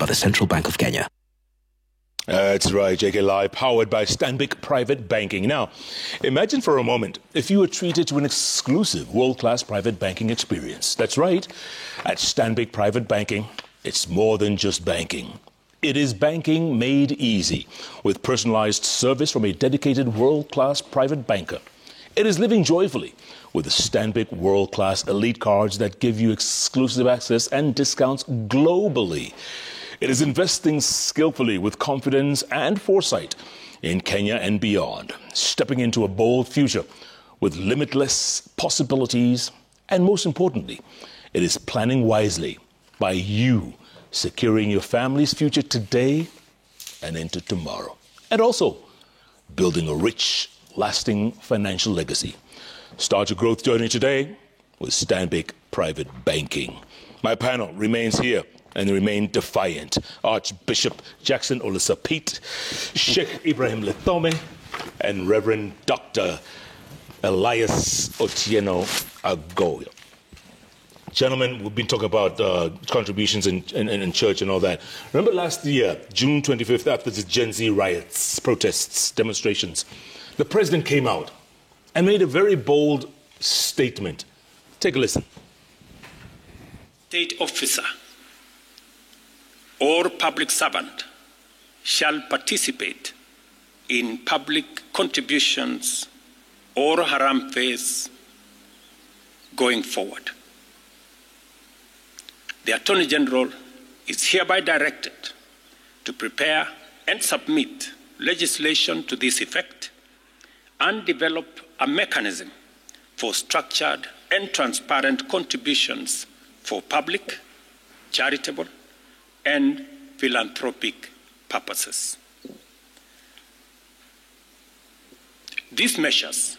by the Central Bank of Kenya. That's right, JKLIVE, powered by Stanbic Private Banking. Now, imagine for a moment if you were treated to an exclusive world-class private banking experience. That's right. At Stanbic Private Banking, it's more than just banking. It is banking made easy, with personalized service from a dedicated world-class private banker. It is living joyfully with the Stanbic world-class elite cards that give you exclusive access and discounts globally. It is investing skillfully with confidence and foresight in Kenya and beyond, stepping into a bold future with limitless possibilities. And most importantly, it is planning wisely by you securing your family's future today and into tomorrow. And also building a rich, lasting financial legacy. Start your growth journey today with Stanbic Private Banking. My panel remains here and remain defiant. Archbishop Jackson Olisapete, Sheikh Ibrahim Lethome, and Reverend Dr. Elias Otieno Agoyo. Gentlemen, we've been talking about contributions in church and all that. Remember last year, June 25th, after the Gen Z riots, protests, demonstrations, the president came out and made a very bold statement. Take a listen. State officer or public servant shall participate in public contributions or harambees going forward. The Attorney General is hereby directed to prepare and submit legislation to this effect and develop a mechanism for structured and transparent contributions for public, charitable, and philanthropic purposes. These measures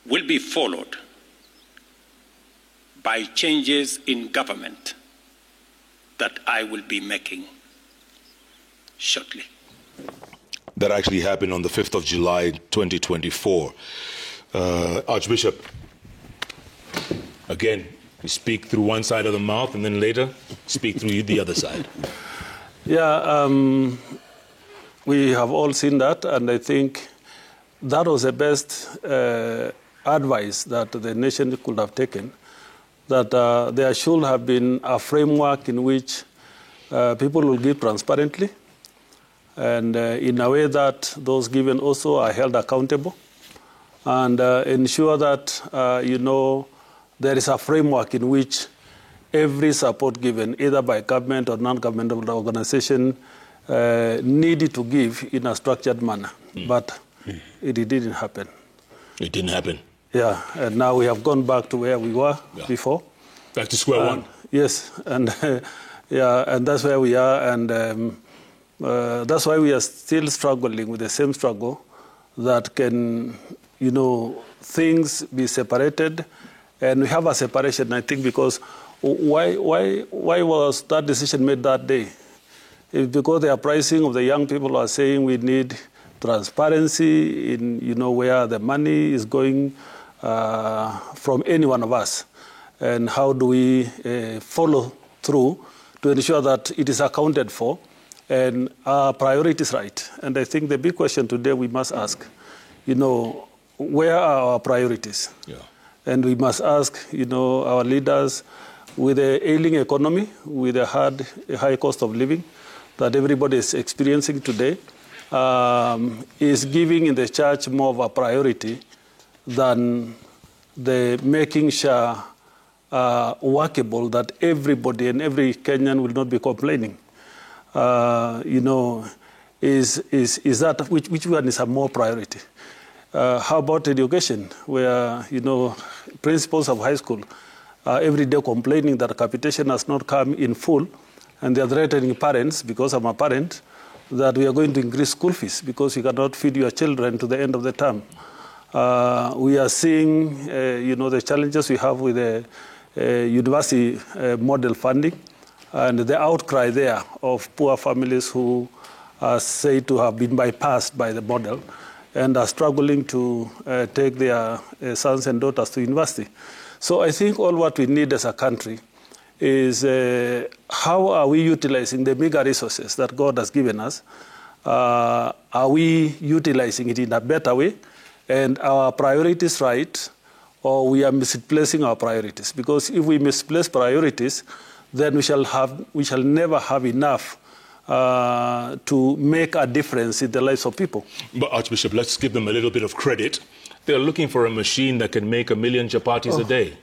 will be followed by changes in government that I will be making shortly. That actually happened on the 5th of July, 2024. Archbishop, again, you speak through one side of the mouth and then later speak through the other side. Yeah, we have all seen that, and I think that was the best advice that the nation could have taken, that there should have been a framework in which people will give transparently and in a way that those given also are held accountable, and ensure that, there is a framework in which every support given, either by government or non-governmental organization, needed to give in a structured manner. But it didn't happen. It didn't happen. Yeah, and now we have gone back to where we were before. Back to square one. Yes, and and that's where we are, and that's why we are still struggling with the same struggle that can, things be separated. And we have a separation, I think, because why was that decision made that day? It's because the uprising of the young people are saying we need transparency in, where the money is going from any one of us. And how do we follow through to ensure that it is accounted for and our priorities right? And I think the big question today we must ask, where are our priorities? Yeah. And we must ask, our leaders, with the ailing economy, with a high cost of living that everybody is experiencing today, is giving in the church more of a priority than the making sure workable that everybody and every Kenyan will not be complaining. Is that which one is a more priority? How about education, where, principals of high school are every day complaining that capitation has not come in full, and they are threatening parents, because I'm a parent, that we are going to increase school fees because you cannot feed your children to the end of the term. We are seeing, the challenges we have with the university model funding and the outcry there of poor families who are said to have been bypassed by the model and are struggling to take their sons and daughters to university. So I think all what we need as a country is how are we utilizing the mega resources that God has given us? Are we utilizing it in a better way? And our priorities right? Or we are misplacing our priorities? Because if we misplace priorities, then we shall never have enough to make a difference in the lives of people. But Archbishop, let's give them a little bit of credit. They're looking for a machine that can make 1 million chapatis a day.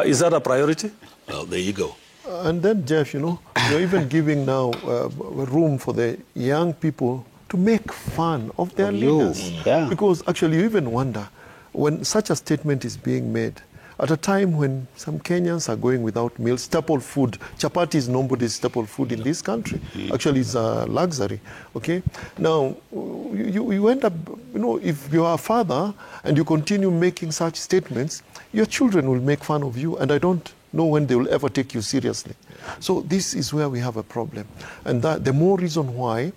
Is that a priority? Well, there you go. And then, Jeff, you're even giving now room for the young people to make fun of their leaders. Yeah. Because actually, you even wonder, when such a statement is being made, at a time when some Kenyans are going without meals, staple food, chapati is nobody's staple food in this country. Actually, it's a luxury, okay? Now, you end up, if you are a father and you continue making such statements, your children will make fun of you, and I don't know when they will ever take you seriously. So this is where we have a problem. And that the more reason why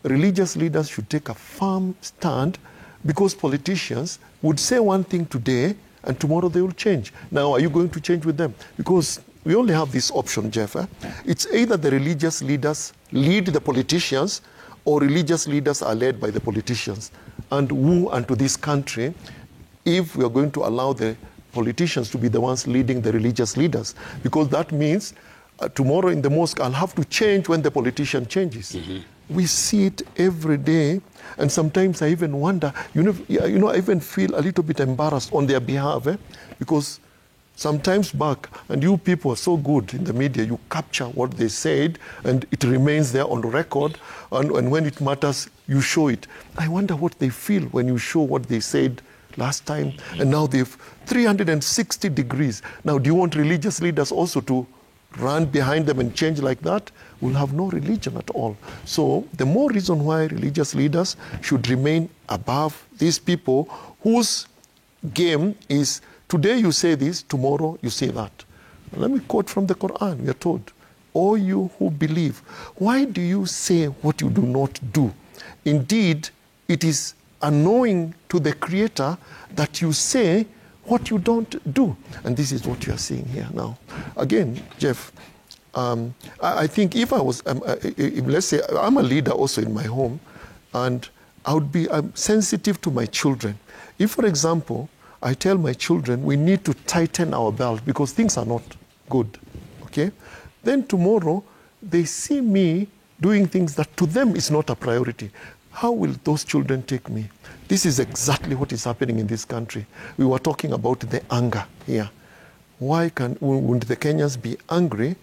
religious leaders should take a firm stand, because politicians would say one thing today, and tomorrow they will change. Now, are you going to change with them? Because we only have this option, Jeff. It's either the religious leaders lead the politicians, or religious leaders are led by the politicians. And woe unto this country if we are going to allow the politicians to be the ones leading the religious leaders. Because that means tomorrow in the mosque, I'll have to change when the politician changes. We see it every day. And sometimes I even wonder, I even feel a little bit embarrassed on their behalf, because sometimes back, and you people are so good in the media, you capture what they said, and it remains there on the record, and when it matters, you show it. I wonder what they feel when you show what they said last time, and now they've 360 degrees. Now, do you want religious leaders also to run behind them and change like that? We'll have no religion at all. So the more reason why religious leaders should remain above these people whose game is today you say this, tomorrow you say that. Let me quote from the Quran. We are told, "O you who believe, why do you say what you do not do? Indeed, it is annoying to the Creator that you say what you don't do." And this is what you are seeing here now. Again, Jeff, I think if I was, let's say, I'm a leader also in my home, and I'm sensitive to my children. If, for example, I tell my children we need to tighten our belt because things are not good, okay? Then tomorrow they see me doing things that to them is not a priority. How will those children take me? This is exactly what is happening in this country. We were talking about the anger here. Why wouldn't the Kenyans be angry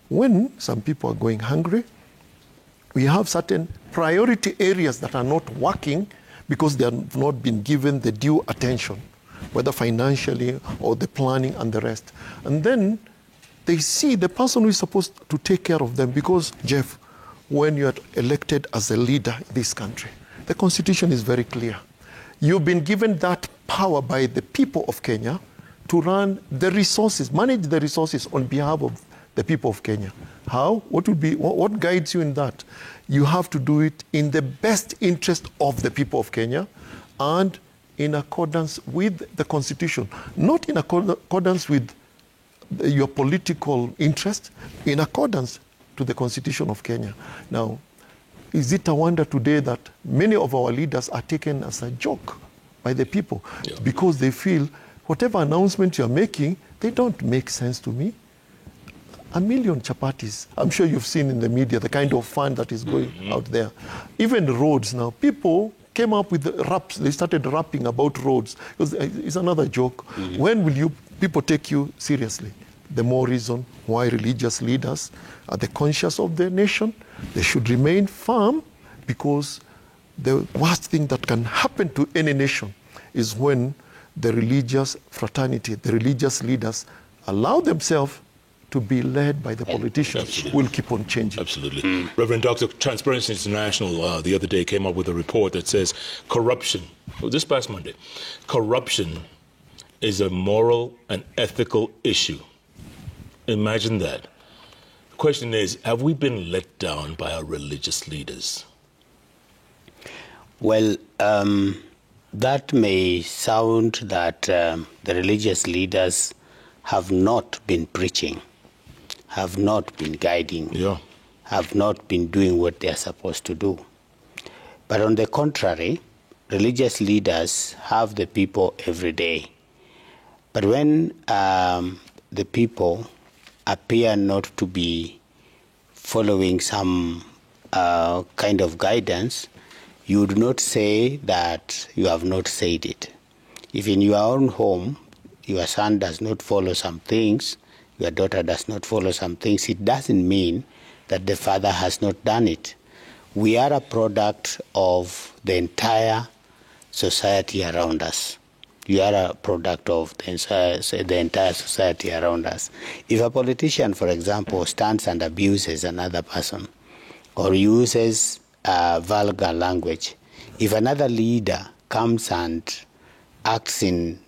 when some people are going hungry? We have certain priority areas that are not working because they have not been given the due attention, whether financially or the planning and the rest. And then they see the person who is supposed to take care of them because, Jeff, when you are elected as a leader in this country, the Constitution is very clear. You've been given that power by the people of Kenya to run the resources, manage the resources on behalf of the people of Kenya. How? What guides you in that? You have to do it in the best interest of the people of Kenya and in accordance with the Constitution, not in accordance with your political interest, in accordance to the Constitution of Kenya. Now, is it a wonder today that many of our leaders are taken as a joke by the people because they feel whatever announcement you're making, they don't make sense to me? 1 million chapatis. I'm sure you've seen in the media the kind of fun that is going out there. Even roads now. People came up with the raps. They started rapping about roads. It's another joke. When will people take you seriously? The more reason why religious leaders are the conscience of the nation. They should remain firm because the worst thing that can happen to any nation is when the religious fraternity, the religious leaders allow themselves to be led by the politicians who will keep on changing. Absolutely. Reverend Dr. Transparency International the other day came up with a report that says corruption, this past Monday, corruption is a moral and ethical issue. Imagine that. The question is, have we been let down by our religious leaders? Well, that may sound that the religious leaders have not been preaching, have not been guiding, have not been doing what they are supposed to do. But on the contrary, religious leaders have the people every day. But when the people appear not to be following some kind of guidance, you do not say that you have not said it. If in your own home, your son does not follow some things, your daughter does not follow some things, it doesn't mean that the father has not done it. We are a product of the entire society around us. You are a product of the entire society around us. If a politician, for example, stands and abuses another person or uses vulgar language, if another leader comes and acts in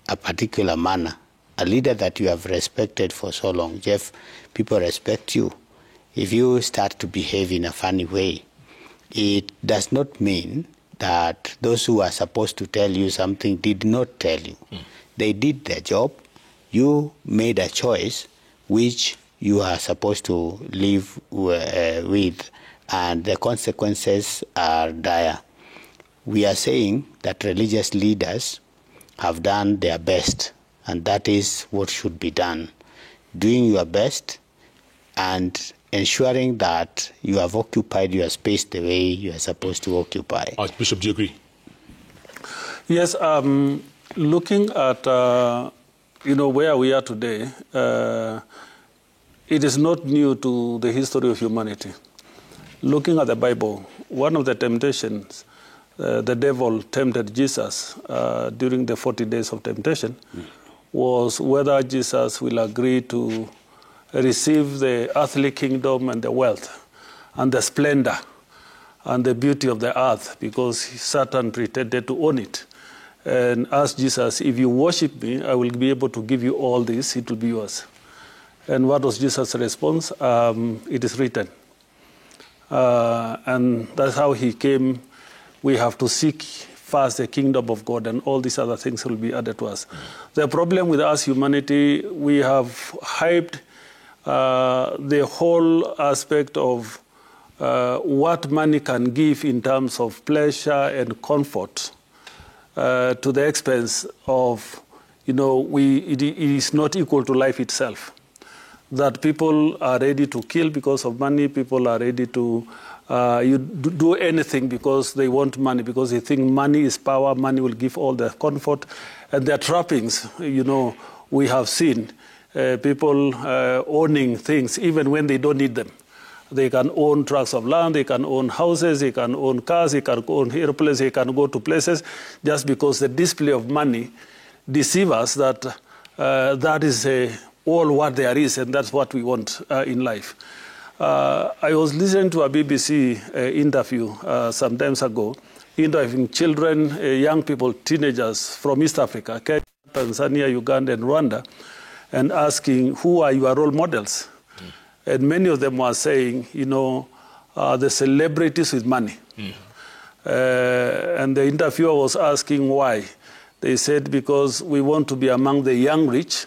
a particular manner, a leader that you have respected for so long, Jeff, people respect you. If you start to behave in a funny way, it does not mean that those who are supposed to tell you something did not tell you. They did their job. You made a choice which you are supposed to live with, and the consequences are dire. We are saying that religious leaders have done their best, and that is what should be done. Doing your best and ensuring that you have occupied your space the way you are supposed to occupy. Archbishop, do you agree? Yes, looking at where we are today, it is not new to the history of humanity. Looking at the Bible, one of the temptations, the devil tempted Jesus during the 40 days of temptation, was whether Jesus will agree to receive the earthly kingdom and the wealth and the splendor and the beauty of the earth, because Satan pretended to own it. And asked Jesus, if you worship me, I will be able to give you all this, it will be yours. And what was Jesus' response? It is written. And that's how he came. We have to seek first the kingdom of God, and all these other things will be added to us. The problem with us, humanity, we have hyped the whole aspect of what money can give in terms of pleasure and comfort to the expense of, it is not equal to life itself. That people are ready to kill because of money, people are ready to do anything because they want money, because they think money is power, money will give all the comfort. And their trappings, we have seen people owning things even when they don't need them. They can own tracts of land, they can own houses, they can own cars, they can own airplanes, they can go to places just because the display of money deceives us that that is all what there is, and that's what we want in life. I was listening to a BBC interview some times ago, interviewing children, young people, teenagers from East Africa, Kenya, Tanzania, Uganda, and Rwanda, and asking, who are your role models? And many of them were saying, the celebrities with money. And the interviewer was asking why. They said, because we want to be among the young rich,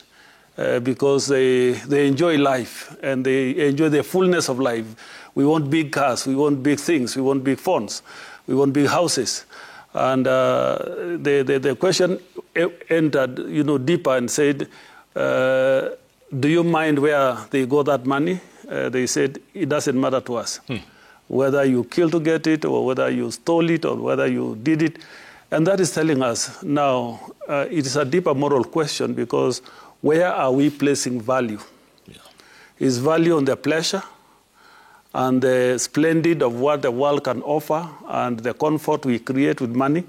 because they enjoy life and they enjoy the fullness of life. We want big cars, we want big things, we want big phones, we want big houses. And the question entered, deeper and said, do you mind where they got that money? They said, it doesn't matter to us. Whether you killed to get it, or whether you stole it, or whether you did it. And that is telling us now, it is a deeper moral question, because where are we placing value? Is value on the pleasure and the splendid of what the world can offer and the comfort we create with money?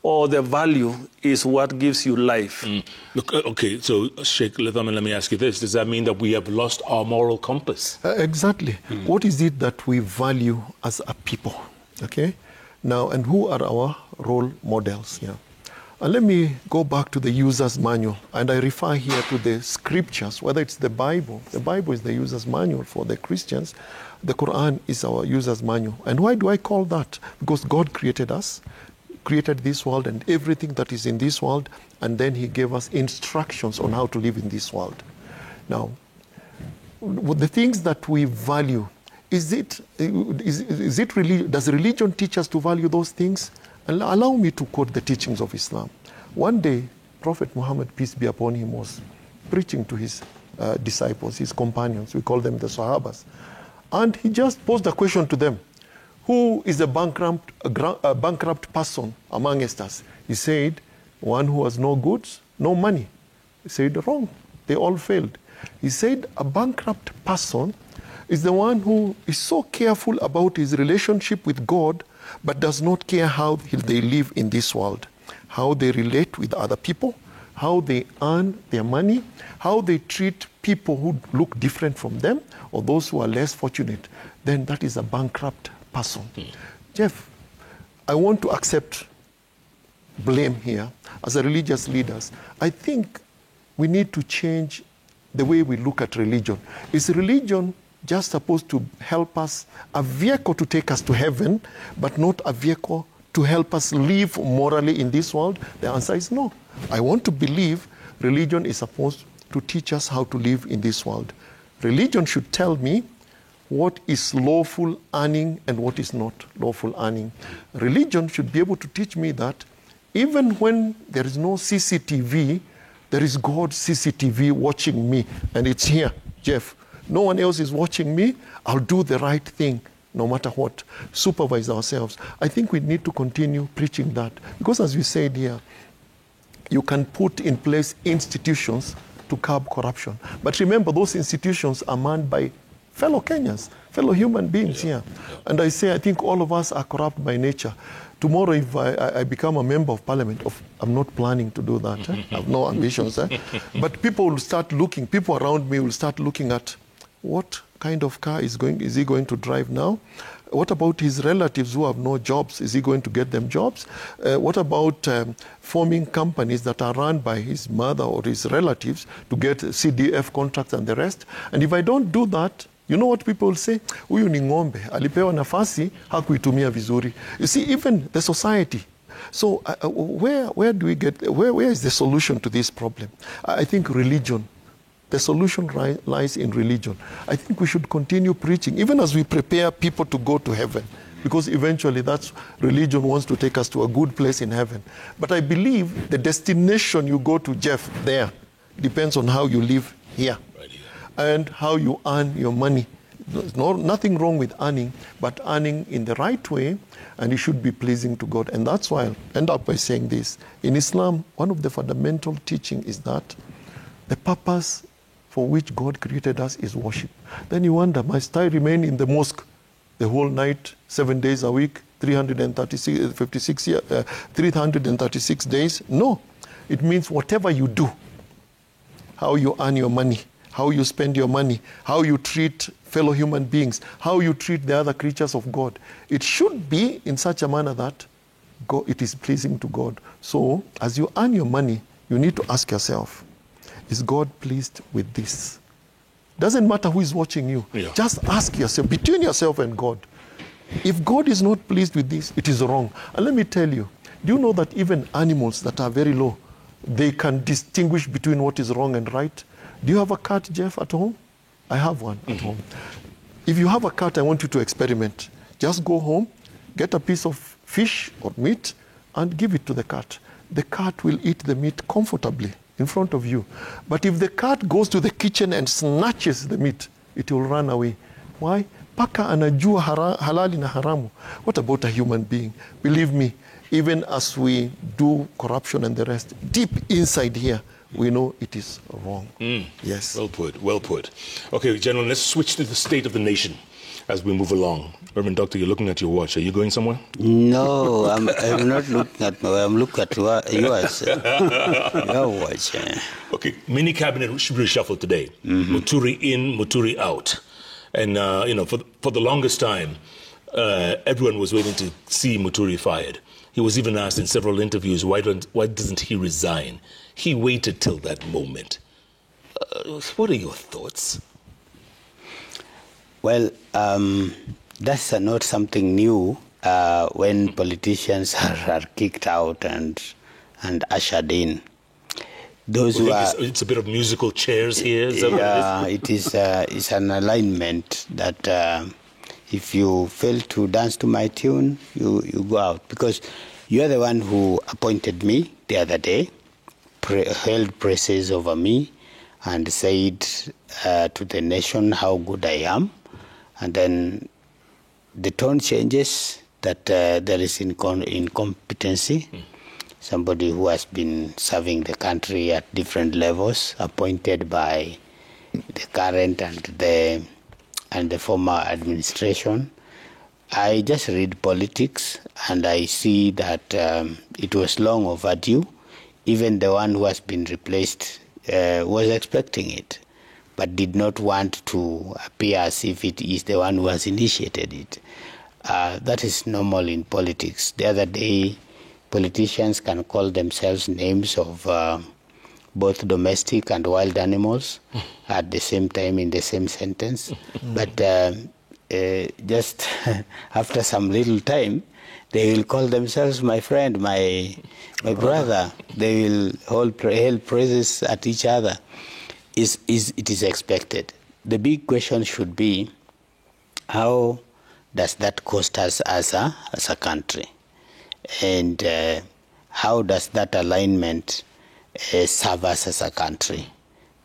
Or the value is what gives you life? Look, okay, so JKLIVE, let me ask you this. Does that mean that we have lost our moral compass? Exactly. What is it that we value as a people? Okay? Now, and who are our role models? And let me go back to the user's manual. And I refer here to the scriptures, whether it's the Bible. The Bible is the user's manual for the Christians. The Quran is our user's manual. And why do I call that? Because God created us. created this world and everything that is in this world, and then he gave us instructions on how to live in this world. Now, the things that we value, does religion teach us to value those things? Allow me to quote the teachings of Islam. One day, Prophet Muhammad, peace be upon him, was preaching to his disciples, his companions. We call them the Sahabas. And he just posed a question to them. Who is a bankrupt person amongst us? He said, one who has no goods, no money. He said, wrong. They all failed. He said, a bankrupt person is the one who is so careful about his relationship with God, but does not care how they live in this world, how they relate with other people, how they earn their money, how they treat people who look different from them, or those who are less fortunate. Then that is a bankrupt person. Jeff, I want to accept blame here. As a religious leaders, I think we need to change the way we look at religion. Is religion just supposed to help us, a vehicle to take us to heaven, but not a vehicle to help us live morally in this world? The answer is no. I want to believe religion is supposed to teach us how to live in this world. Religion should tell me what is lawful earning and what is not lawful earning. Religion should be able to teach me that even when there is no CCTV, there is God's CCTV watching me, and it's here, Jeff. No one else is watching me. I'll do the right thing no matter what. Supervise ourselves. I think we need to continue preaching that, because as we said here, you can put in place institutions to curb corruption. But remember, those institutions are manned by fellow Kenyans, fellow human beings here. And I say, I think all of us are corrupt by nature. Tomorrow, if I become a member of parliament, I'm not planning to do that. I have no ambitions. But people will start looking, people around me will start looking at what kind of car is he going to drive now? What about his relatives who have no jobs? Is he going to get them jobs? What about forming companies that are run by his mother or his relatives to get CDF contracts and the rest? And if I don't do that, you know what people will say? Huyu ni ng'ombe, alipewa nafasi, hakuitumia vizuri. You see, even the society. So where do we get, where is the solution to this problem? I think religion. The solution lies in religion. I think we should continue preaching, even as we prepare people to go to heaven, because eventually that's religion wants to take us to a good place in heaven. But I believe the destination you go to, Jeff, there, depends on how you live here and how you earn your money. There's nothing wrong with earning, but earning in the right way, and it should be pleasing to God. And that's why I'll end up by saying this. In Islam, one of the fundamental teaching is that the purpose for which God created us is worship. Then you wonder, must I remain in the mosque the whole night, 7 days a week, 336 days? No. It means whatever you do, how you earn your money, how you spend your money, how you treat fellow human beings, how you treat the other creatures of God, it should be in such a manner that it is pleasing to God. So, as you earn your money, you need to ask yourself, is God pleased with this? Doesn't matter who is watching you. Yeah. Just ask yourself, between yourself and God, if God is not pleased with this, it is wrong. And let me tell you, do you know that even animals that are very low, they can distinguish between what is wrong and right? Do you have a cat, Jeff, at home? I have one at home. If you have a cat, I want you to experiment. Just go home, get a piece of fish or meat, and give it to the cat. The cat will eat the meat comfortably in front of you. But if the cat goes to the kitchen and snatches the meat, it will run away. Why? Paka anajua halali na haramu. What about a human being? Believe me, even as we do corruption and the rest, deep inside here, we know it is wrong. Yes. Well put, well put. Okay, gentlemen, let's switch to the state of the nation as we move along. Reverend Doctor, you're looking at your watch. Are you going somewhere? No, I'm not looking at my watch. I'm looking at yours. Your watch. Okay, mini cabinet should be reshuffled today. Muturi in, Muturi out. And, for the longest time, everyone was waiting to see Muturi fired. He was even asked in several interviews, why doesn't he resign? He waited till that moment. What are your thoughts? Well, that's not something new when politicians are kicked out and ushered in. Those who are, it's a bit of musical chairs here. It's an alignment that if you fail to dance to my tune, you go out, because you are the one who appointed me the other day, held praises over me, and said to the nation how good I am, and then the tone changes that there is incompetency. Somebody who has been serving the country at different levels, appointed by the current and the former administration. I just read politics, and I see that it was long overdue. Even the one who has been replaced was expecting it, but did not want to appear as if it is the one who has initiated it. That is normal in politics. The other day, politicians can call themselves names of both domestic and wild animals at the same time in the same sentence. But just after some little time, they will call themselves my friend, my brother. They will hail praises at each other. It is expected. The big question should be, how does that cost us as a country? And how does that alignment serve us as a country?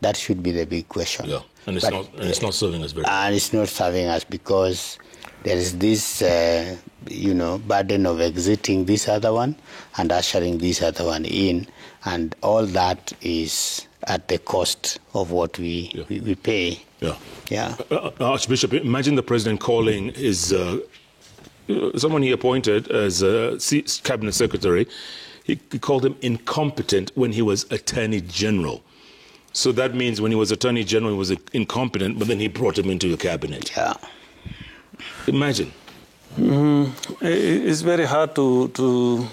That should be the big question. Yeah, and it's not serving us very well. And it's not serving us because there is this, burden of exiting this other one and ushering this other one in, and all that is at the cost of what we pay. Yeah. Archbishop, imagine the president calling his someone he appointed as a cabinet secretary. He called him incompetent when he was Attorney General. So that means when he was Attorney General, he was incompetent, but then he brought him into your cabinet. Yeah. Imagine. It's very hard to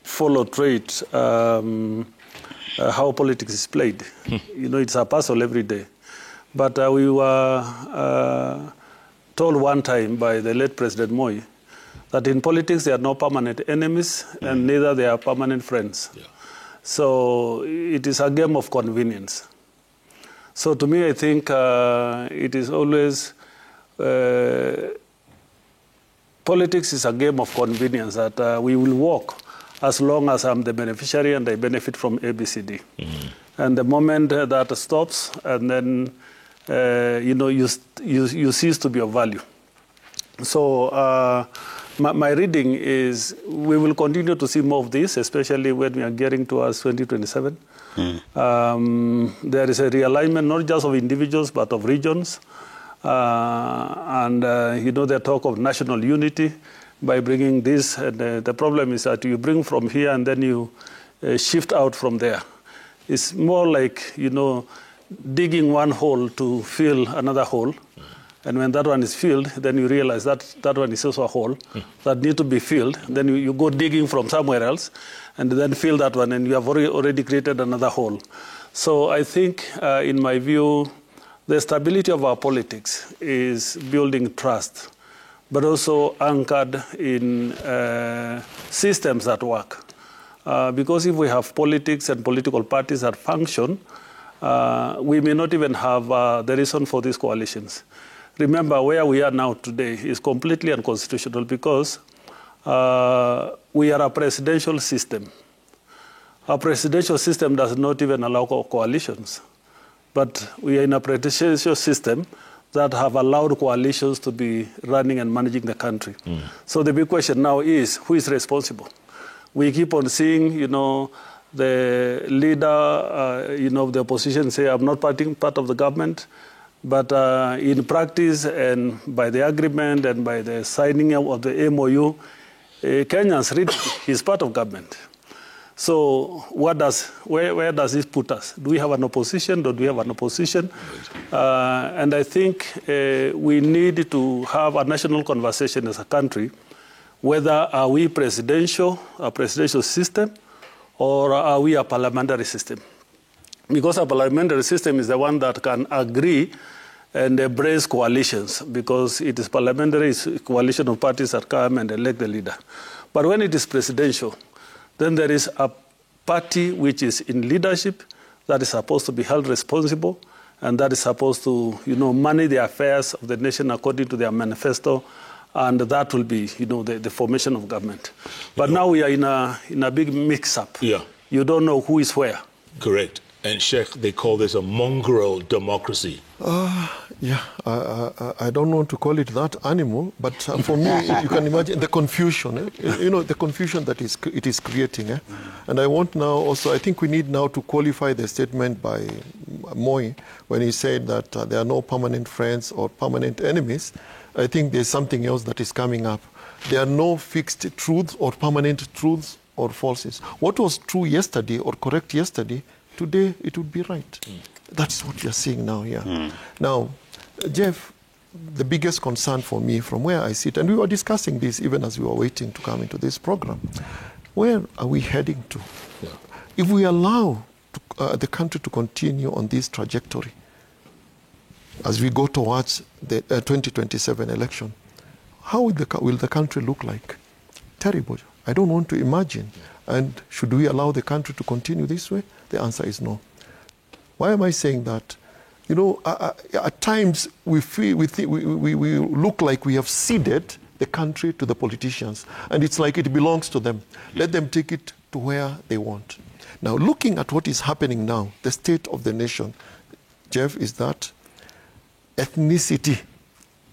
follow trade how politics is played. It's a puzzle every day. But we were told one time by the late President Moi that in politics there are no permanent enemies and neither there are permanent friends. Yeah. So it is a game of convenience. So to me, I think it is always, politics is a game of convenience that we will walk as long as I'm the beneficiary and I benefit from ABCD. And the moment that stops, and then you cease to be of value. So my reading is we will continue to see more of this, especially when we are getting towards 2027. There is a realignment not just of individuals but of regions. They talk of national unity by bringing this. And the problem is that you bring from here and then you shift out from there. It's more like, digging one hole to fill another hole. And when that one is filled, then you realize that that one is also a hole that needs to be filled. Then you go digging from somewhere else and then fill that one, and you have already created another hole. So I think, in my view, the stability of our politics is building trust, but also anchored in systems that work. Because if we have politics and political parties that function, we may not even have the reason for these coalitions. Remember, where we are now today is completely unconstitutional because we are a presidential system. Our presidential system does not even allow coalitions. But we are in a presidential system that have allowed coalitions to be running and managing the country. So the big question now is, who is responsible? We keep on seeing, the leader, of the opposition say, I'm not part of the government. But in practice and by the agreement and by the signing of the MOU, Kenyans read he's part of government. So where does this put us? Do we have an opposition? Don't we have an opposition? And I think we need to have a national conversation as a country, whether are we a presidential system, or are we a parliamentary system? Because a parliamentary system is the one that can agree and embrace coalitions, because it is parliamentary, it's a coalition of parties that come and elect the leader. But when it is presidential, then there is a party which is in leadership that is supposed to be held responsible, and that is supposed to, manage the affairs of the nation according to their manifesto, and that will be, the formation of government. But now we are in a big mix-up. Yeah. You don't know who is where. Correct. And Sheikh, they call this a mongrel democracy. Yeah, I don't want to call it that animal, but for me, you can imagine the confusion, the confusion that it is creating. And I want now also, I think we need now to qualify the statement by Moi when he said that there are no permanent friends or permanent enemies. I think there's something else that is coming up. There are no fixed truths or permanent truths or falses. What was true yesterday or correct yesterday, today it would be right. That's what you're seeing now here. Now, Jeff, the biggest concern for me from where I sit, and we were discussing this even as we were waiting to come into this program, where are we heading to? Yeah. If we allow the country to continue on this trajectory as we go towards the 2027 election, how will the country look like? Terrible. I don't want to imagine. And should we allow the country to continue this way? The answer is no. Why am I saying that? At times we look like we have ceded the country to the politicians, and it's like it belongs to them. Let them take it to where they want. Now, looking at what is happening now, the state of the nation, Jeff, is that ethnicity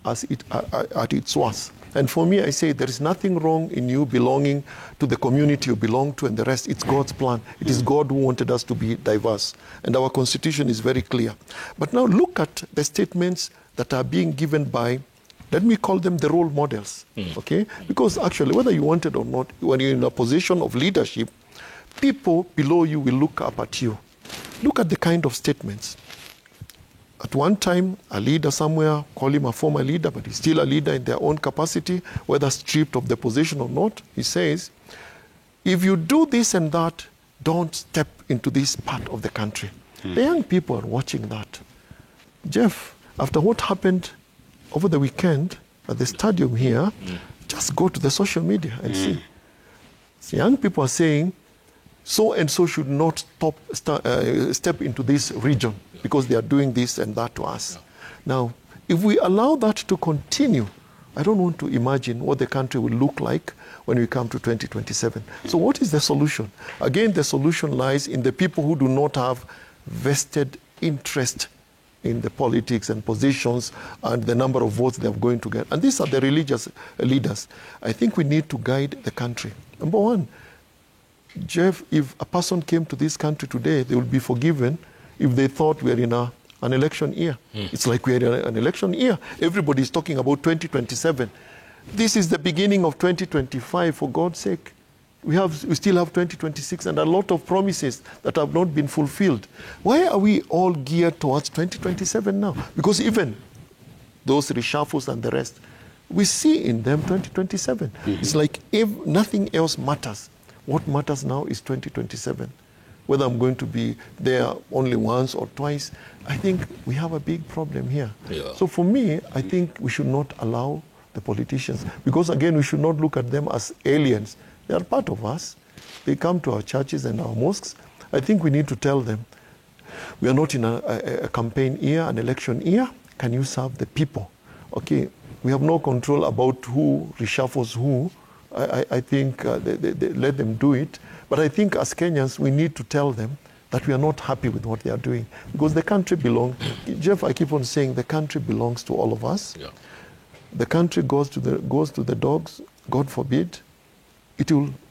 at its worst. And for me, I say there is nothing wrong in you belonging to the community you belong to and the rest. It's God's plan. It is God who wanted us to be diverse. And our constitution is very clear. But now look at the statements that are being given by, let me call them the role models, okay? Because actually, whether you want it or not, when you're in a position of leadership, people below you will look up at you. Look at the kind of statements. At one time, a leader somewhere, call him a former leader, but he's still a leader in their own capacity, whether stripped of the position or not. He says, if you do this and that, don't step into this part of the country. The young people are watching that. Jeff, after what happened over the weekend at the stadium here, just go to the social media and see. So young people are saying, so and so should not step into this region because they are doing this and that to us. Now, if we allow that to continue, I don't want to imagine what the country will look like when we come to 2027. So what is the solution? Again, the solution lies in the people who do not have vested interest in the politics and positions and the number of votes they are going to get. And these are the religious leaders. I think we need to guide the country. Number one, Jeff, if a person came to this country today, they will be forgiven if they thought we are in an election year. It's like we are in an election year. Everybody is talking about 2027. This is the beginning of 2025, for God's sake. We still have 2026 and a lot of promises that have not been fulfilled. Why are we all geared towards 2027 now? Because even those reshuffles and the rest, we see in them 2027. It's like if nothing else matters. What matters now is 2027. Whether I'm going to be there only once or twice, I think we have a big problem here. Yeah. So for me, I think we should not allow the politicians, because again, we should not look at them as aliens. They are part of us. They come to our churches and our mosques. I think we need to tell them, we are not in a campaign year, an election year. Can you serve the people? Okay, we have no control about who reshuffles who. I think they let them do it. But I think as Kenyans, we need to tell them that we are not happy with what they are doing. Because the country belongs, Jeff, I keep on saying the country belongs to all of us. Yeah. The country goes to the dogs, God forbid.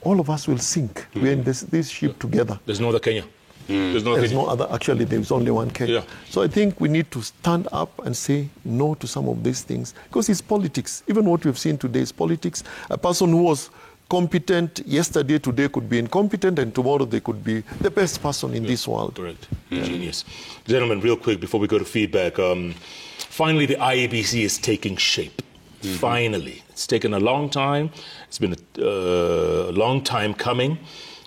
All of us will sink. We're in this ship together. There's no other Kenya. There's no other, actually there's only one Kenya. Yeah. So I think we need to stand up and say no to some of these things. Because it's politics. Even what we've seen today is politics. A person who was competent yesterday, today could be incompetent, and tomorrow they could be the best person in this world. Correct. Genius. Gentlemen, real quick before we go to feedback, finally the IEBC is taking shape. Finally. It's taken a long time. It's been a long time coming,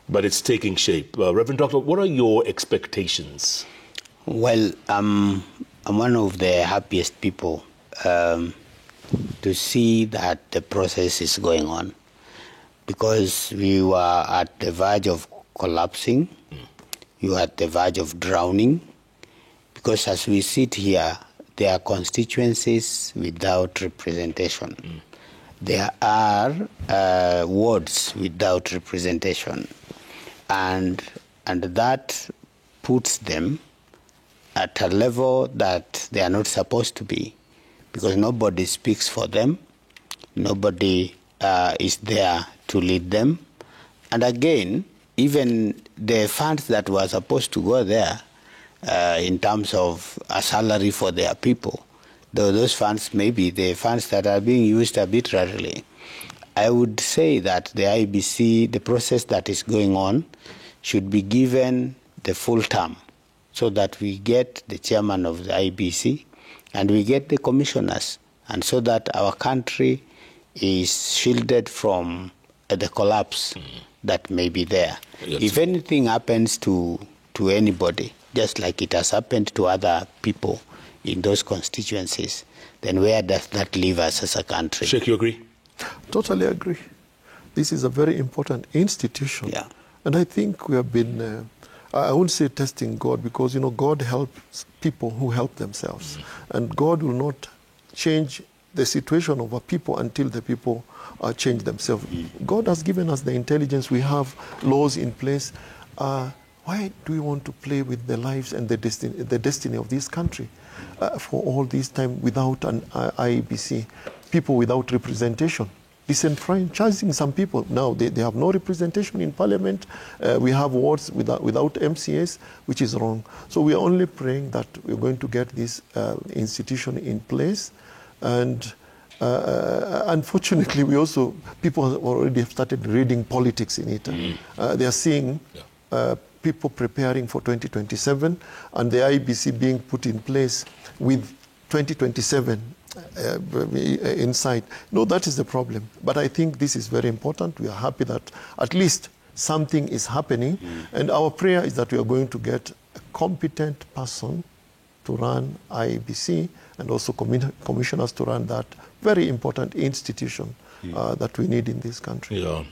but it's taking shape. Reverend Doctor, what are your expectations? Well, I'm one of the happiest people to see that the process is going on, because we were at the verge of collapsing, we were at the verge of drowning, because as we sit here, there are constituencies without representation. There are wards without representation, and that puts them at a level that they are not supposed to be, because nobody speaks for them, nobody is there to lead them. And again, even the funds that were supposed to go there in terms of a salary for their people, though those funds may be the funds that are being used arbitrarily. I would say that the IEBC, the process that is going on, should be given the full term, so that we get the chairman of the IEBC and we get the commissioners, and so that our country is shielded from the collapse that may be there. Yes. If anything happens to anybody, just like it has happened to other people in those constituencies, then where does that leave us as a country? Sheikh, you agree? Totally agree. This is a very important institution. Yeah. And I think we have been, I wouldn't say testing God, because, you know, God helps people who help themselves. And God will not change the situation of a people until the people change themselves. God has given us the intelligence. We have laws in place. Why do we want to play with the lives and the destiny of this country for all this time without an IEBC? People without representation, disenfranchising some people. Now they have no representation in parliament. We have wards without MCAs, which is wrong. So we are only praying that we're going to get this institution in place. And unfortunately, people already have started reading politics in it. They are seeing people preparing for 2027 and the IEBC being put in place with 2027 inside. No, that is the problem. But I think this is very important. We are happy that at least something is happening. And our prayer is that we are going to get a competent person to run IEBC and also commissioners to run that very important institution that we need in this country. Yeah.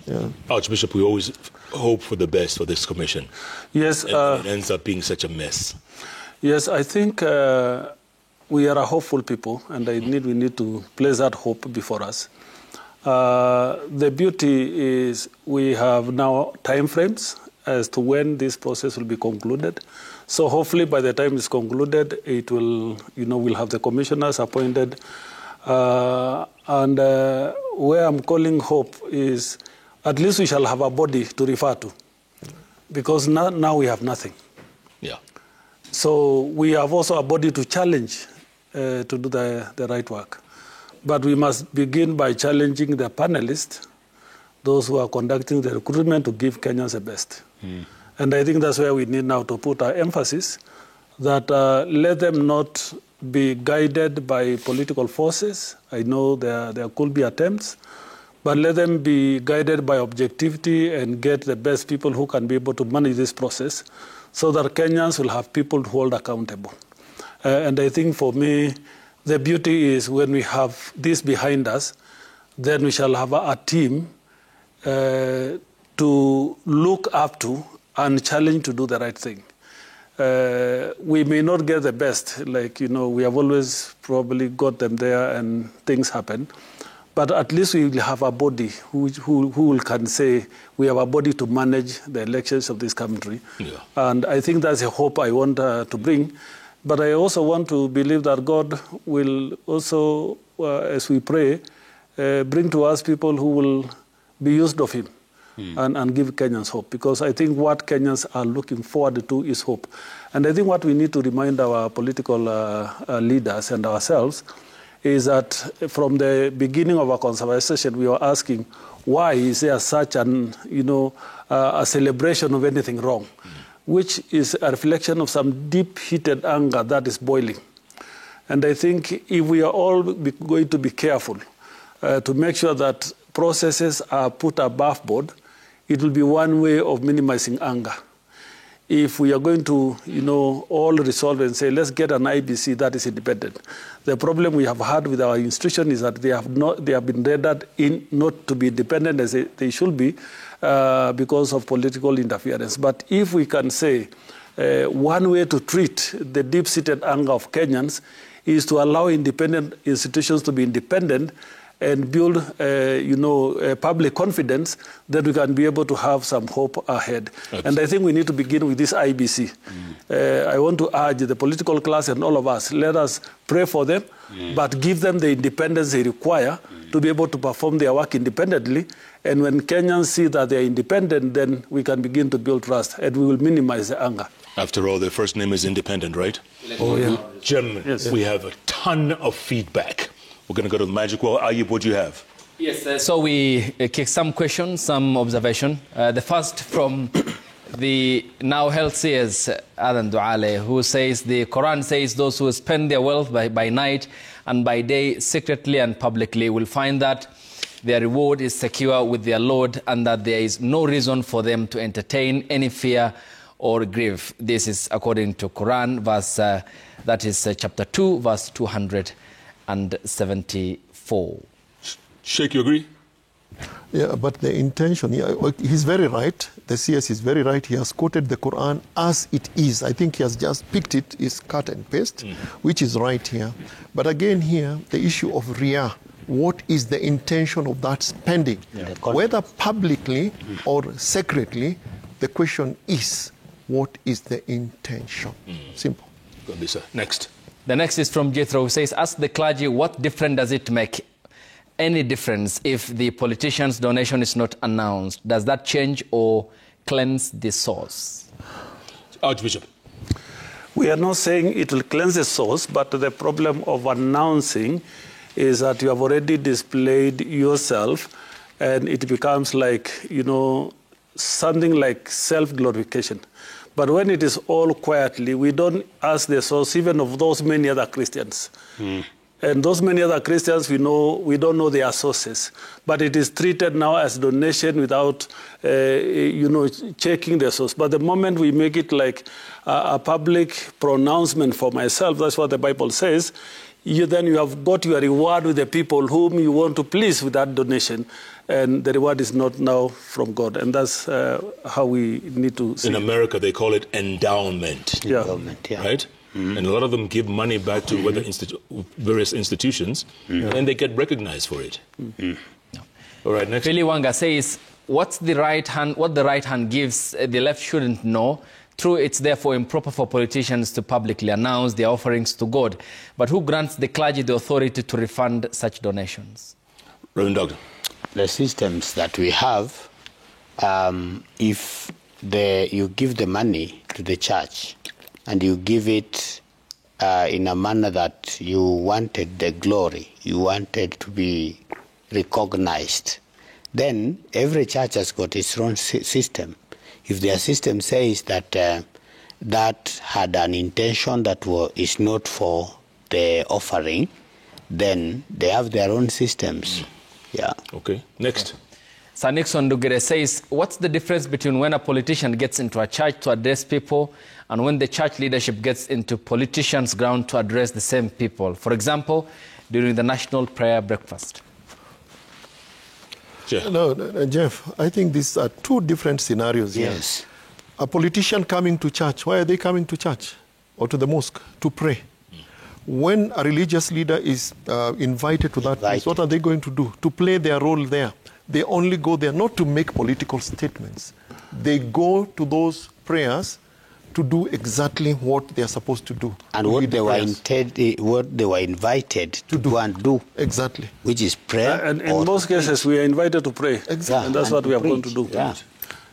Archbishop, we always hope for the best for this commission. Yes. And it ends up being such a mess. Yes, I think we are a hopeful people, and we need to place that hope before us. The beauty is we have now time frames as to when this process will be concluded. So hopefully by the time it's concluded, it will, we'll have the commissioners appointed. And where I'm calling hope is at least we shall have a body to refer to, because now we have nothing. Yeah. So we have also a body to challenge to do the right work. But we must begin by challenging the panelists, those who are conducting the recruitment, to give Kenyans the best. And I think that's where we need now to put our emphasis, that let them not be guided by political forces. I know there could be attempts, but let them be guided by objectivity and get the best people who can be able to manage this process, so that Kenyans will have people to hold accountable. And I think for me, the beauty is when we have this behind us, then we shall have a team to look up to and challenge to do the right thing. We may not get the best, we have always probably got them there and things happen. But at least we will have a body who can say we have a body to manage the elections of this country. Yeah. And I think that's a hope I want to bring. But I also want to believe that God will also, as we pray, bring to us people who will be used of Him and give Kenyans hope. Because I think what Kenyans are looking forward to is hope. And I think what we need to remind our political leaders and ourselves is that from the beginning of our conversation, we were asking, why is there such a celebration of anything wrong? Which is a reflection of some deep-heated anger that is boiling. And I think if we are all going to be careful to make sure that processes are put above board, it will be one way of minimizing anger. if we are going to, all resolve and say, let's get an IBC that is independent. The problem we have had with our institution is that they have been rendered not to be independent as they should be because of political interference. But if we can say one way to treat the deep-seated anger of Kenyans is to allow independent institutions to be independent and build, public confidence, that we can be able to have some hope ahead. Absolutely. And I think we need to begin with this IBC. I want to urge the political class and all of us, let us pray for them, but give them the independence they require to be able to perform their work independently. And when Kenyans see that they are independent, then we can begin to build trust, and we will minimize the anger. After all, their first name is independent, right? Oh, yeah. Gentlemen, yes. We have a ton of feedback. We're going to go to the magic wall. Ayub, what do you have? Yes, so we kick some questions, some observation. The first from the now health seers, Adan Duale, who says the Quran says those who spend their wealth by night and by day, secretly and publicly, will find that their reward is secure with their Lord, and that there is no reason for them to entertain any fear or grief. This is according to Quran, verse, that is chapter 2, verse 274. Sheikh, you agree? Yeah, but the intention, he's very right. The CS is very right. He has quoted the Quran as it is. I think he has just picked it, is cut and paste, which is right here. But again here, the issue of riyah. What is the intention of that spending? Yeah. Whether publicly or secretly, the question is, what is the intention? Simple. Go, Lisa. Next. The next is from Jethro, who says, ask the clergy, what difference does it make? Any difference if the politician's donation is not announced? Does that change or cleanse the source? Archbishop. We are not saying it will cleanse the source, but the problem of announcing is that you have already displayed yourself, and it becomes like, something like self-glorification. But when it is all quietly, we don't ask the source even of those many other Christians. And those many other Christians, we don't know their sources. But it is treated now as donation without, checking the source. But the moment we make it like a public pronouncement for myself, that's what the Bible says, then you have got your reward with the people whom you want to please with that donation. And the reward is not now from God. And that's how we need to see it. In America, they call it endowment. Yeah. Endowment, yeah. Right? And a lot of them give money back to various institutions, and they get recognized for it. All right, next. Philly Wanga says, what the right hand gives, the left shouldn't know. True, it's therefore improper for politicians to publicly announce their offerings to God. But who grants the clergy the authority to refund such donations? Reverend Doctor. The systems that we have, if you give the money to the church and you give it in a manner that you wanted the glory, you wanted to be recognized, then every church has got its own system. If their system says that that had an intention that is not for the offering, then they have their own systems. Yeah. Okay. Next. Sir Nixon Dugere says, what's the difference between when a politician gets into a church to address people and when the church leadership gets into politicians' ground to address the same people? For example, during the national prayer breakfast. Jeff. No, Jeff, I think these are two different scenarios here. Yes. A politician coming to church, why are they coming to church or to the mosque? To pray. When a religious leader is invited to that place, what are they going to do? To play their role there. They only go there not to make political statements. They go to those prayers to do exactly what they are supposed to do. And what they were invited to do and do. Exactly. Which is prayer. And in most cases, we are invited to pray. Exactly. And that's what we are going to do. Yeah.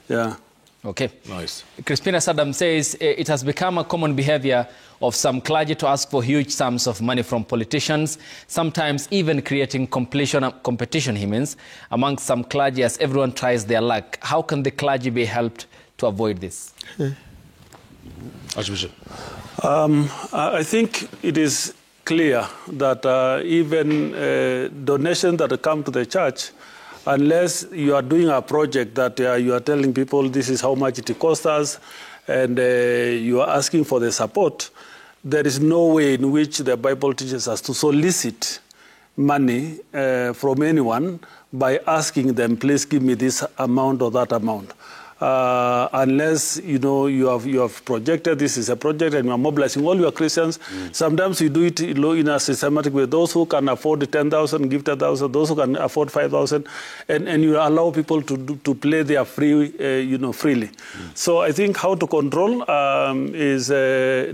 Yeah. Okay. Nice. Crispina Saddam says it has become a common behavior of some clergy to ask for huge sums of money from politicians, sometimes even creating competition, he means, amongst some clergy as everyone tries their luck. How can the clergy be helped to avoid this? Archbishop. I think it is clear that even donations that come to the church, unless you are doing a project that you are telling people this is how much it costs us, and you are asking for the support, there is no way in which the Bible teaches us to solicit money from anyone by asking them, please give me this amount or that amount. Unless you have projected this is a project and you are mobilizing all your Christians. Sometimes you do it in a systematic way. Those who can afford 10,000 give 10,000. Those who can afford 5,000, and you allow people to play their freely. So I think how to control is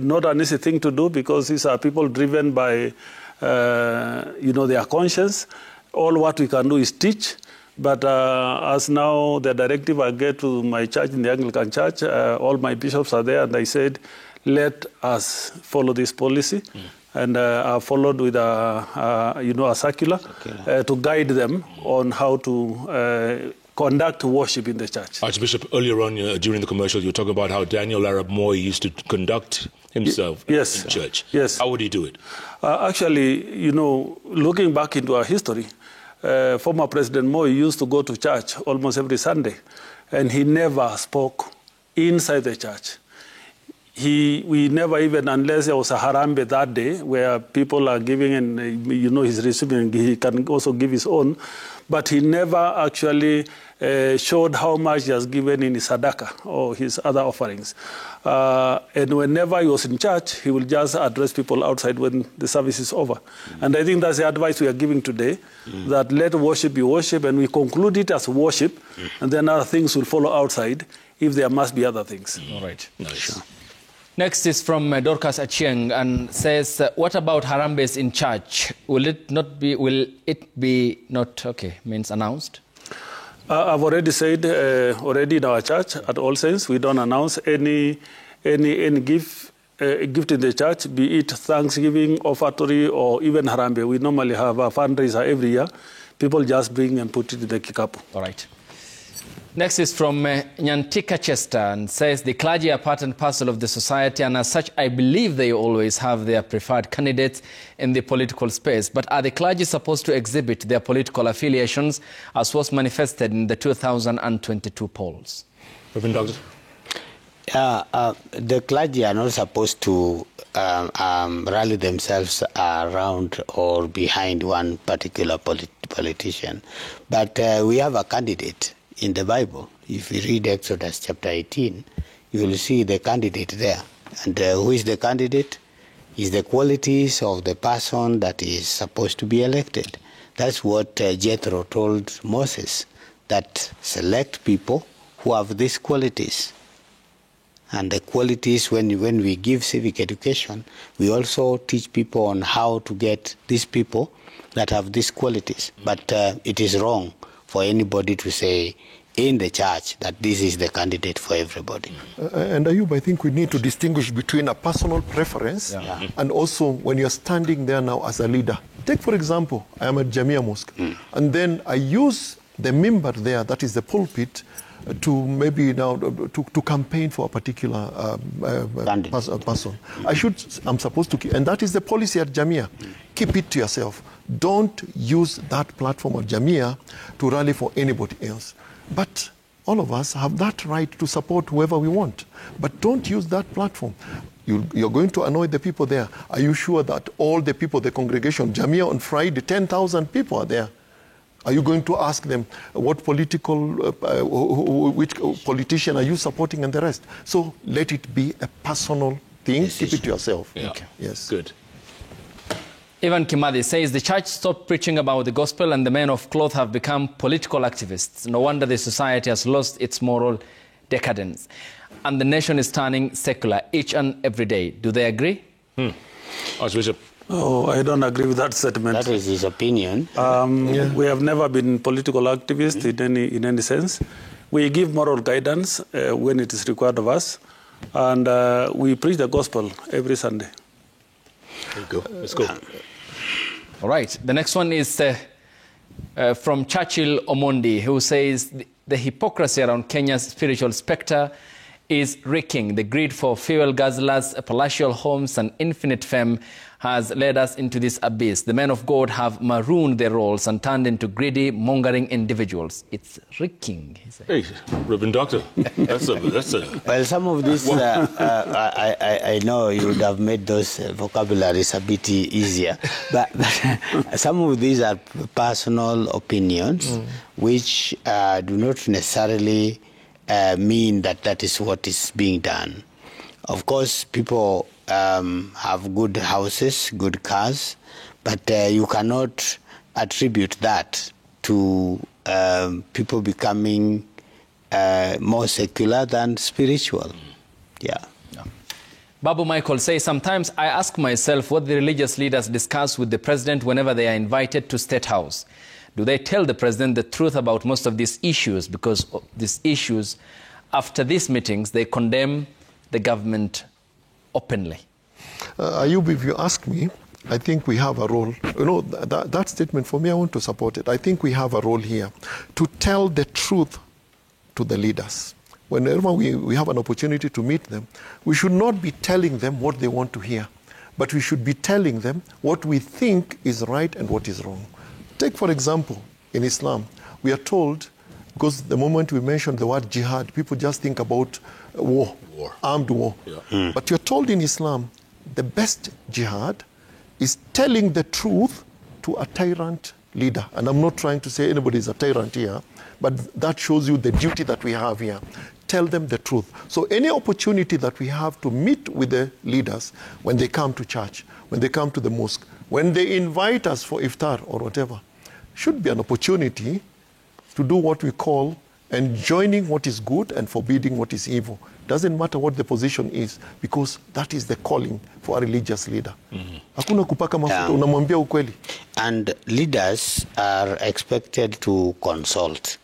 not an easy thing to do, because these are people driven by their conscience. All what we can do is teach. But as now the directive I get to my church in the Anglican Church, all my bishops are there, and I said, let us follow this policy. And I followed with a circular to guide them on how to conduct worship in the church. Archbishop, earlier on during the commercial, you were talking about how Daniel Arap Moi used to conduct himself in church. Yes. How would he do it? Actually, looking back into our history, former President Moi used to go to church almost every Sunday, and he never spoke inside the church. We never even, unless there was a harambe that day where people are giving and he's receiving, he can also give his own, but he never actually showed how much he has given in his sadaka or his other offerings. And whenever he was in church, he will just address people outside when the service is over. And I think that's the advice we are giving today, that let worship be worship, and we conclude it as worship, and then other things will follow outside if there must be other things. All right. Nice. Sure. Next is from Dorcas Achieng, and says, what about harambes in church? Will it be means announced? I've already said, in our church, at All Saints, we don't announce any gift in the church, be it Thanksgiving, offertory, or even harambe. We normally have a fundraiser every year. People just bring and put it in the kikapu. All right. Next is from Nyantika Chester, and says, the clergy are part and parcel of the society, and as such, I believe they always have their preferred candidates in the political space. But are the clergy supposed to exhibit their political affiliations as was manifested in the 2022 polls? Reverend Doctor? The clergy are not supposed to rally themselves around or behind one particular politician. But we have a candidate in the Bible. If you read Exodus chapter 18, you will see the candidate there. And who is the candidate? Is the qualities of the person that is supposed to be elected. That's what Jethro told Moses, that select people who have these qualities. And the qualities, when we give civic education, we also teach people on how to get these people that have these qualities. But it is wrong for anybody to say in the church that this is the candidate for everybody. And Ayub, I think we need to distinguish between a personal preference and also when you're standing there now as a leader. Take, for example, I am at Jamia Mosque, and then I use the member there, that is the pulpit, to maybe now to campaign for a particular person. I'm supposed to, and that is the policy at Jamia. Keep it to yourself. Don't use that platform at Jamia to rally for anybody else. But all of us have that right to support whoever we want. But don't use that platform. You're going to annoy the people there. Are you sure that all the people, the congregation, Jamia on Friday, 10,000 people are there? Are you going to ask them what which politician are you supporting and the rest? So let it be a personal thing. Keep it to yourself. Yeah. Okay. Yes. Good. Ivan Kimadi says the church stopped preaching about the gospel and the men of cloth have become political activists. No wonder the society has lost its moral decadence. And the nation is turning secular each and every day. Do they agree? Archbishop. Oh, I don't agree with that statement. That is his opinion. We have never been political activists in any sense. We give moral guidance when it is required of us, and we preach the gospel every Sunday. There you go. Let's go. All right. The next one is from Churchill Omondi, who says the hypocrisy around Kenya's spiritual spectre is reeking. The greed for fuel guzzlers, palatial homes, and infinite fame has led us into this abyss. The men of God have marooned their roles and turned into greedy, mongering individuals. It's reeking, he said. Hey, Reverend Doctor, that's a... Well, some of these, I know you would have made those vocabularies a bit easier, but some of these are personal opinions, which do not necessarily mean that that is what is being done. Of course, people have good houses, good cars, but you cannot attribute that to people becoming more secular than spiritual. Yeah. Babu Michael says, sometimes I ask myself what the religious leaders discuss with the president whenever they are invited to State House. Do they tell the president the truth about most of these issues? Because these issues, after these meetings, they condemn the government openly. Ayub, if you ask me, I think we have a role. You know, that statement, for me, I want to support it. I think we have a role here to tell the truth to the leaders. Whenever we have an opportunity to meet them, we should not be telling them what they want to hear, but we should be telling them what we think is right and what is wrong. Take, for example, in Islam, we are told, because the moment we mention the word jihad, people just think about war. Armed war. Yeah. But you're told in Islam, the best jihad is telling the truth to a tyrant leader. And I'm not trying to say anybody is a tyrant here, but that shows you the duty that we have here. Tell them the truth. So any opportunity that we have to meet with the leaders when they come to church, when they come to the mosque, when they invite us for iftar or whatever, should be an opportunity to do what we call enjoining what is good and forbidding what is evil. Doesn't matter what the position is, because that is the calling for a religious leader. Hakuna kupaka mafuta, unamwambia ukweli. And leaders are expected to consult.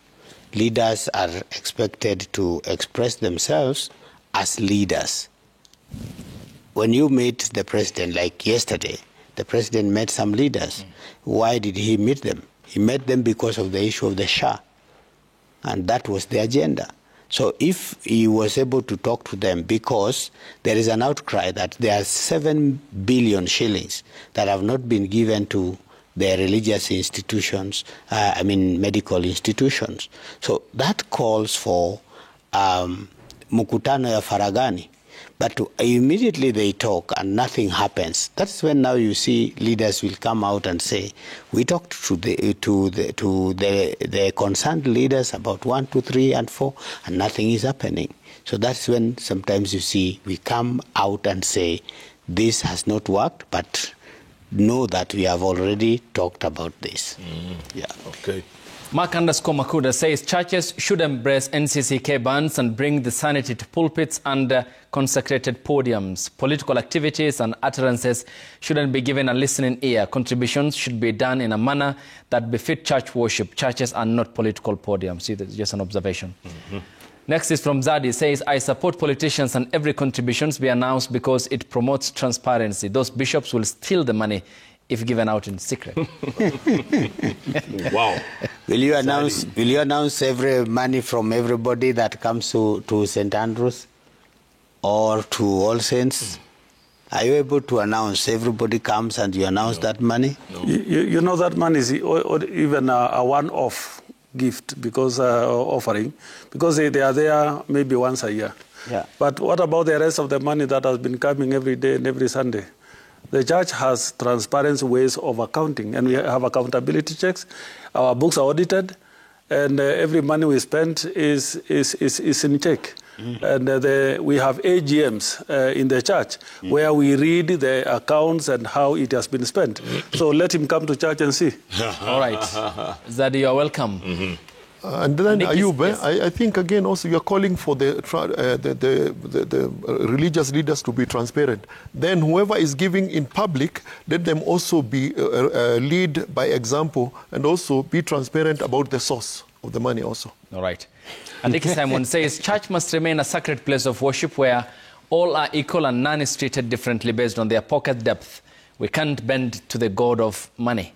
Leaders are expected to express themselves as leaders. When you meet the president, like yesterday, the president met some leaders. Why did he meet them? He met them because of the issue of the Shah. And that was the agenda. So if he was able to talk to them, because there is an outcry that there are 7 billion shillings that have not been given to their religious institutions, medical institutions. So that calls for mukutano ya faragani. But immediately they talk and nothing happens. That's when now you see leaders will come out and say, we talked to the concerned leaders about 1, 2, 3, and 4, and nothing is happening. So that's when sometimes you see we come out and say, this has not worked, but know that we have already talked about this. Yeah. Okay. Mark_Makuda says churches should embrace NCCK bans and bring the sanity to pulpits and consecrated podiums. Political activities and utterances shouldn't be given a listening ear. Contributions should be done in a manner that befit church worship. Churches are not political podiums. See, that's just an observation. Next is from Zadi. Says, I support politicians and every contributions be announced because it promotes transparency. Those bishops will steal the money if given out in secret. Wow. Will you announce every money from everybody that comes to St. Andrews or to All Saints? Are you able to announce everybody comes and you announce that money? No. You know that money is even a one-off gift because offering, because they are there maybe once a year. Yeah. But what about the rest of the money that has been coming every day and every Sunday? The church has transparent ways of accounting, and we have accountability checks. Our books are audited, and every money we spend is in check. And we have AGMs in the church where we read the accounts and how it has been spent. So let him come to church and see. All right. Zadi, you are welcome. And then, Ayub, yes. I think, again, also you're calling for the religious leaders to be transparent. Then whoever is giving in public, let them also be lead by example and also be transparent about the source of the money also. All right. And Nicky Simon says, church must remain a sacred place of worship where all are equal and none is treated differently based on their pocket depth. We can't bend to the god of money.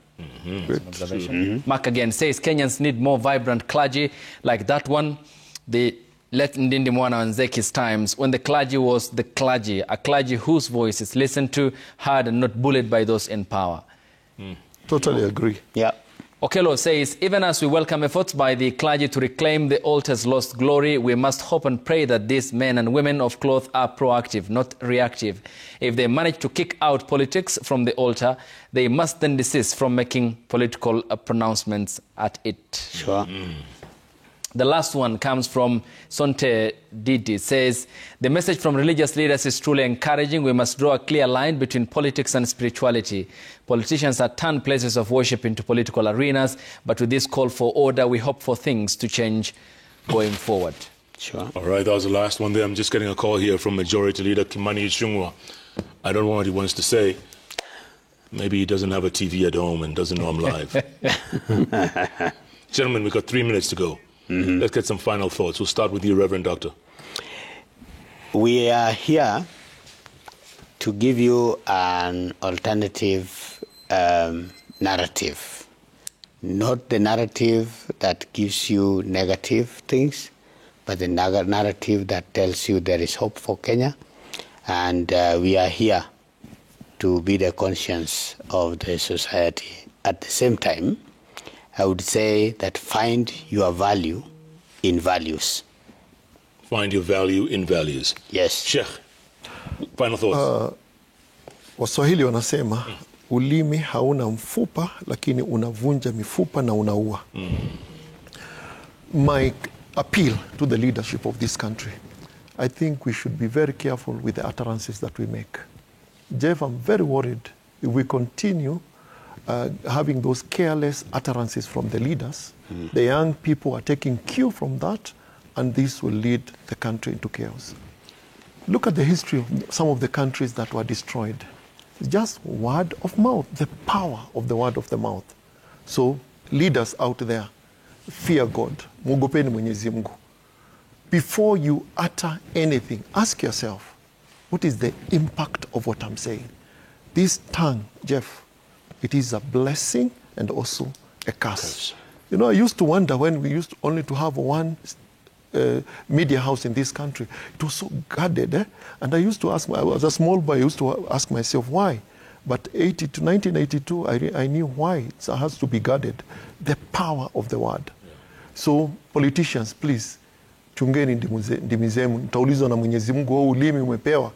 Mark again says Kenyans need more vibrant clergy like that one. The let Ndindi Mwana Wanzeki's times, when the clergy was the clergy, a clergy whose voice is listened to, heard, and not bullied by those in power. Totally agree. Yeah. Okello says, even as we welcome efforts by the clergy to reclaim the altar's lost glory, we must hope and pray that these men and women of cloth are proactive, not reactive. If they manage to kick out politics from the altar, they must then desist from making political pronouncements at it. Sure. The last one comes from Sonte Didi. It says, the message from religious leaders is truly encouraging. We must draw a clear line between politics and spirituality. Politicians have turned places of worship into political arenas, but with this call for order, we hope for things to change going forward. Sure. All right, that was the last one there. I'm just getting a call here from Majority Leader Kimani Ichung'wah. I don't know what he wants to say. Maybe he doesn't have a TV at home and doesn't know I'm live. Gentlemen, we've got 3 minutes to go. Let's get some final thoughts. We'll start with you, Reverend Doctor. We are here to give you an alternative narrative, not the narrative that gives you negative things, but the narrative that tells you there is hope for Kenya. And we are here to be the conscience of the society. At the same time, I would say that find your value in values. Find your value in values. Yes. Sheikh, final thoughts. Waswahili wanasema ulimi hauna mfupa lakini unavunja mifupa na unaua. My appeal to the leadership of this country, I think we should be very careful with the utterances that we make. Jeff, I'm very worried if we continue having those careless utterances from the leaders. The young people are taking cue from that, and this will lead the country into chaos. Look at the history of some of the countries that were destroyed. It's just word of mouth, the power of the word of the mouth. So leaders out there, fear God. Mwogopeni Mwenyezi Mungu. Before you utter anything, ask yourself, what is the impact of what I'm saying? This tongue, Jeff, it is a blessing and also a curse. You know, I used to wonder when we used only to have one media house in this country. It was so guarded. And I used to ask, I was a small boy, I used to ask myself why. But 1982, I knew why it has to be guarded. The power of the word. Yeah. So politicians, please, chungeni ndimi zenu. Mtaulizwa na Mwenyezi Mungu, ulimi umepewa.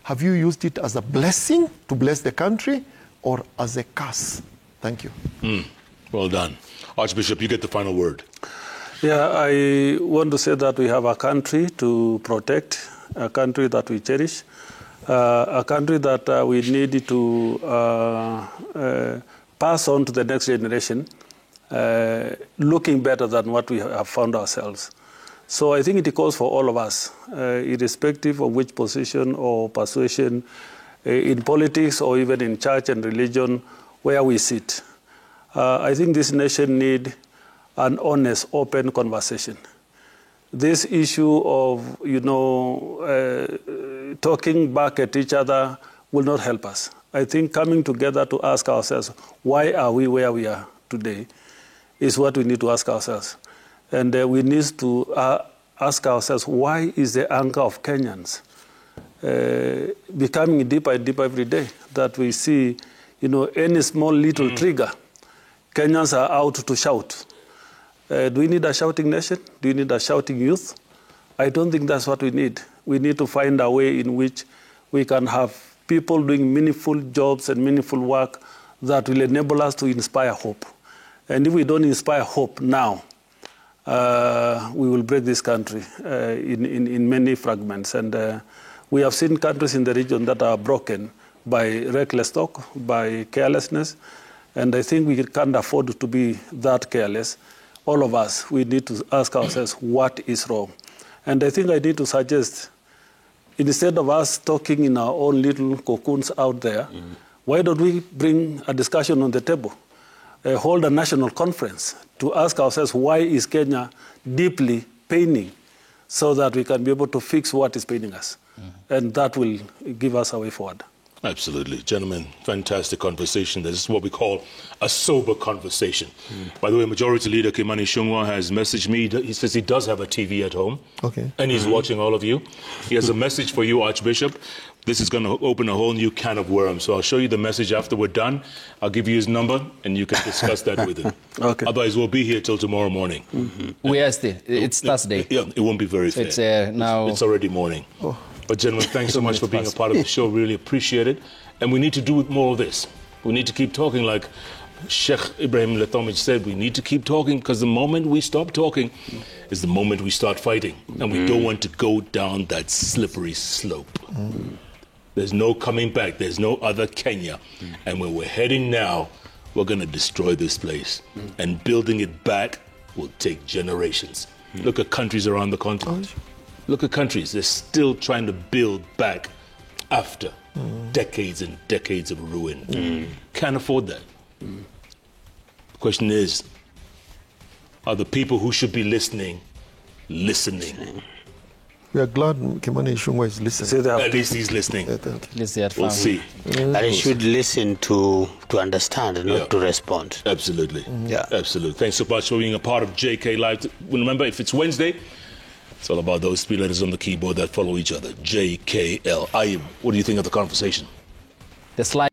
Have you used it as a blessing to bless the country or as a curse? Thank you. Well done. Archbishop, you get the final word. Yeah, I want to say that we have a country to protect, a country that we cherish, a country that we need to pass on to the next generation, looking better than what we have found ourselves. So I think it calls for all of us, irrespective of which position or persuasion in politics or even in church and religion where we sit. I think this nation needs an honest, open conversation. This issue of, talking back at each other will not help us. I think coming together to ask ourselves, why are we where we are today, is what we need to ask ourselves. And we need to ask ourselves, why is the anger of Kenyans becoming deeper and deeper every day? That we see, any small little trigger, Kenyans are out to shout. Do we need a shouting nation? Do we need a shouting youth? I don't think that's what we need. We need to find a way in which we can have people doing meaningful jobs and meaningful work that will enable us to inspire hope. And if we don't inspire hope now, we will break this country in many fragments. And we have seen countries in the region that are broken by reckless talk, by carelessness. And I think we can't afford to be that careless. All of us, we need to ask ourselves, what is wrong? And I think I need to suggest, instead of us talking in our own little cocoons out there, why don't we bring a discussion on the table? Hold a national conference to ask ourselves, why is Kenya deeply paining, so that we can be able to fix what is paining us. And that will give us a way forward. Absolutely. Gentlemen, fantastic conversation. This is what we call a sober conversation. By the way, Majority Leader Kimani Ichung'wah has messaged me. He says he does have a TV at home. Okay. And he's watching all of you. He has a message for you, Archbishop. This is going to open a whole new can of worms. So I'll show you the message after we're done. I'll give you his number, and you can discuss that with him. Okay. Otherwise, we'll be here till tomorrow morning. We are still. It's Thursday. Yeah, it won't be very fair. It's now. It's already morning. But gentlemen, thanks so much for being a part of the show. Really appreciate it. And we need to do more of this. We need to keep talking, like Sheikh Ibrahim Latomich said. We need to keep talking, because the moment we stop talking is the moment we start fighting. And we don't want to go down that slippery slope. There's no coming back. There's no other Kenya. And where we're heading now, we're going to destroy this place. And building it back will take generations. Look at countries around the continent. Look at countries. They're still trying to build back after decades and decades of ruin. Can't afford that. The question is, are the people who should be listening? We are glad Kimani Ichung'wah is listening. At least he's listening. We'll see. But he should listen to understand and not to respond. Absolutely. Yeah. Absolutely. Thanks so much for being a part of JK Live. Remember, if it's Wednesday, it's all about those three letters on the keyboard that follow each other. JKL. What do you think of the conversation? The slide.